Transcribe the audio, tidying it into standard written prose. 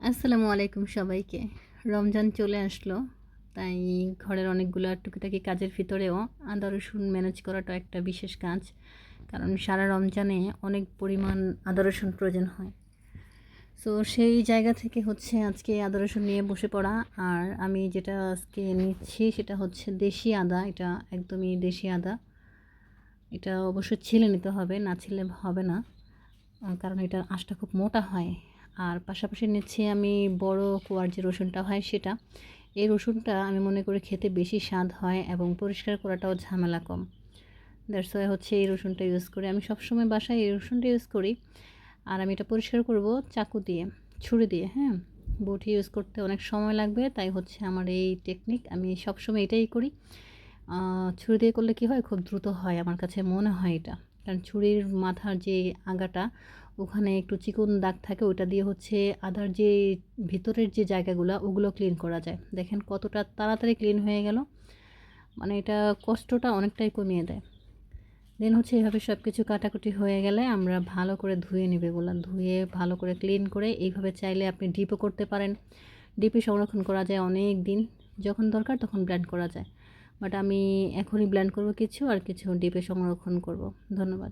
আসসালামু আলাইকুম সবাইকে। রমজান চলে আসলো। তাই ঘরের অনেকগুলা টুকিটাকি কাজের ভিতরেও আদা রসুন ম্যানেজ করাটা একটা বিশেষ কাজ। কারণ সারা রমজানে অনেক পরিমাণ আদা রসুন প্রয়োজন হয়। সো সেই জায়গা থেকে হচ্ছে আজকে আদা রসুন নিয়ে বসে পড়া। আর আমি যেটা আজকে নিচ্ছি সেটা হচ্ছে দেশি আদা। এটা একদমই দেশি আদা। এটা অবশ্যই ছিলে নিতে হবে, না ছিলে হবে না। কারণ এটার আঁশটা খুব মোটা হয়। আর পাশাপাশি নিচ্ছি আমি বড় কোয়ার যে রসুনটা হয় সেটা। এই রসুনটা আমি মনে করি খেতে বেশি স্বাদ হয় এবং পরিষ্কার করাটাও ঝামেলা কম। দ্যাটস ওয়াই হচ্ছে এই রসুনটা ইউজ করি। আমি সবসময় বাসায় এই রসুনটা ইউজ করি। আর আমি এটা পরিষ্কার করব চাকু দিয়ে, ছুরি দিয়ে, হ্যাঁ? বটি ইউজ করতে অনেক সময় লাগবে, তাই হচ্ছে আমার এই টেকনিক। আমি সবসময় এটাই করি। ছুরি দিয়ে করলে কী হয়, খুব দ্রুত হয় আমার কাছে মনে হয় এটা। কারণ ছুরির মাথার যে আগাটা, ওখানে একটু চিকন দাগ থাকে, ওটা দিয়ে হচ্ছে আদার যে ভিতরের যে জায়গাগুলো ওগুলো ক্লিন করা যায়। দেখেন কতটা তাড়াতাড়ি ক্লিন হয়ে গেল। মানে এটা কষ্টটা অনেকটাই কমিয়ে দেয়। দেন হচ্ছে এভাবে সব কিছু কাটাকুটি হয়ে গেলে আমরা ভালো করে ধুয়ে নেব এগুলো। ধুয়ে ভালো করে ক্লিন করে এইভাবে চাইলে আপনি ডিপও করতে পারেন। ডিপে সংরক্ষণ করা যায় অনেক দিন। যখন দরকার তখন ব্লেন্ড করা যায়। বাট আমি এখনই ব্লেন্ড করব কিছু, আর কিছু ডিপে সংরক্ষণ করব। ধন্যবাদ।